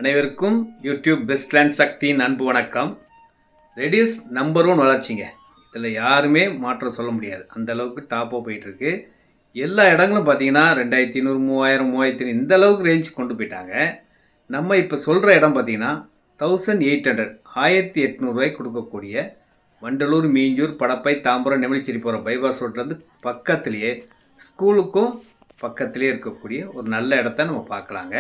அனைவருக்கும் யூடியூப் பெஸ்ட்லேண்ட் சக்தியின் அன்பு வணக்கம். Reduce number 1 வளர்ச்சிங்க. இதில் யாருமே மாற்றம் சொல்ல முடியாது. அந்த அளவுக்கு டாப்பாக போயிட்டுருக்கு. எல்லா இடங்களும் பார்த்தீங்கன்னா 2500, 3000, 3500 இந்த அளவுக்கு ரேஞ்ச் கொண்டு போயிட்டாங்க. நம்ம இப்போ சொல்கிற இடம் பார்த்தீங்கன்னா 1800 1800 கொடுக்கக்கூடிய வண்டலூர், மீஞ்சூர், படப்பை, தாம்பரம், நெமிலிச்சேரி போகிற பைபாஸ் ரோட்லேருந்து பக்கத்துலேயே ஸ்கூலுக்கும் பக்கத்துலேயே இருக்கக்கூடிய ஒரு நல்ல இடத்த நம்ம பார்க்கலாங்க.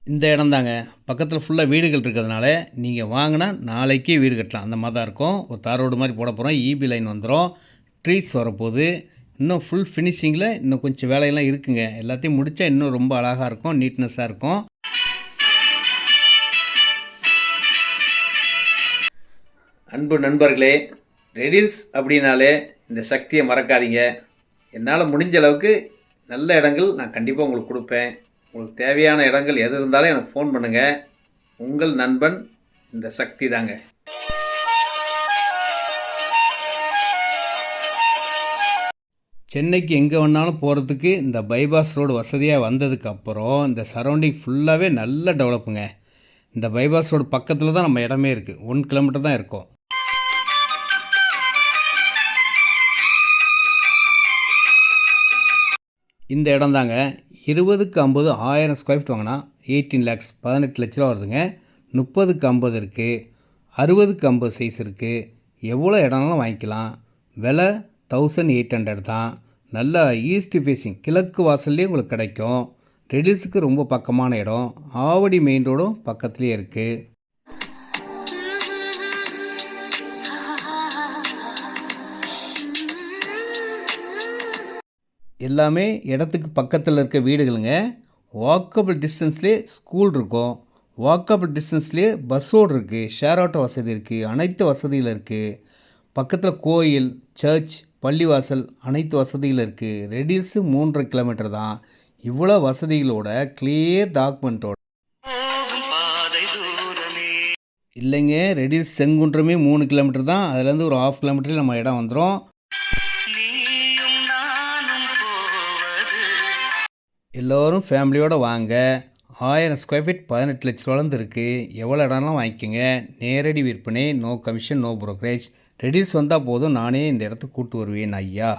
இந்த இடம் தாங்க. பக்கத்தில் ஃபுல்லாக வீடுகள் இருக்கிறதுனால நீங்கள் வாங்கினா நாளைக்கே வீடு கட்டலாம். அந்த மாதிரி தான் இருக்கும். ஒரு தார் ரோடு மாதிரி போட போகிறோம். இபி லைன் வந்துடும். ட்ரீஸ் வரப்போகுது. இன்னும் ஃபுல் ஃபினிஷிங்கில் இன்னும் கொஞ்சம் வேலையெல்லாம் இருக்குங்க. எல்லாத்தையும் முடித்தா இன்னும் ரொம்ப அழகாக இருக்கும், நீட்னஸாக இருக்கும். அன்பு நண்பர்களே, ரெடில்ஸ் அப்படின்னாலே இந்த சக்தியை மறக்காதீங்க. என்னால் முடிஞ்ச அளவுக்கு நல்ல இடங்கள் நான் கண்டிப்பாக உங்களுக்கு கொடுப்பேன். உங்களுக்கு தேவையான இடங்கள் எது இருந்தாலும் எனக்கு ஃபோன் பண்ணுங்கள். உங்கள் நண்பன் இந்த சக்தி தாங்க. சென்னைக்கு எங்கே வேணாலும் போகிறதுக்கு இந்த பைபாஸ் ரோடு வசதியாக வந்ததுக்கப்புறம் இந்த சரௌண்டிங் ஃபுல்லாகவே நல்ல டெவலப்புங்க. இந்த பைபாஸ் ரோடு பக்கத்தில் தான் நம்ம இடமே இருக்குது. 1 கிலோமீட்டர் தான் இருக்கும். இந்த இடம் தாங்க. 20க்கு 50 1000 ஸ்கொயர் ஃபீட் வாங்கினா 18 லேக்ஸ் 18 லட்ச ரூபா வருதுங்க. 30க்கு 50 இருக்குது, 60க்கு 50 சைஸ் இருக்குது. எவ்வளோ இடம்னாலும் வாங்கிக்கலாம். விலை 1800 தான். நல்ல ஈஸ்ட் ஃபேஸிங் கிழக்கு வாசல்லே உங்களுக்கு கிடைக்கும். ரெடில்ஸுக்கு ரொம்ப பக்கமான இடம். ஆவடி மெயின் ரோடும் பக்கத்துலேயே இருக்குது. எல்லாமே இடத்துக்கு பக்கத்தில் இருக்க வீடுகளுங்க. வாக்கபிள் டிஸ்டன்ஸ்லேயே ஸ்கூல் இருக்கும். வாக்கபிள் டிஸ்டன்ஸ்லேயே பஸ் ரோடு இருக்குது, ஷேர் ஆட்டோ வசதி இருக்குது, அனைத்து வசதிகள் இருக்குது. பக்கத்தில் கோயில், சர்ச், பள்ளிவாசல் அனைத்து வசதிகள் இருக்குது. ரெடியூஸு 3.5 கிலோமீட்டர் தான். இவ்வளோ வசதிகளோட கிளியர் டாக்குமெண்ட்டோட இல்லைங்க. ரெடியூஸ் செங்குன்றமே 3 கிலோமீட்டர் தான். அதுலேருந்து ஒரு 1/2 கிலோமீட்டரில் நம்ம இடம் வந்துடும். எல்லோரும் ஃபேமிலியோடு வாங்க. 1000 ஸ்கொயர் ஃபீட் 18 லட்ச ரூபாலேருந்து இருக்குது. எவ்வளோ இடம்லாம் வாங்கிக்கோங்க. நேரடி விற்பனை, நோ கமிஷன், நோ ப்ரோக்கரேஜ். ரெடியூஸ் வந்தால் போதும், நானே இந்த இடத்துக்கு கூப்பிட்டு வருவேன் ஐயா.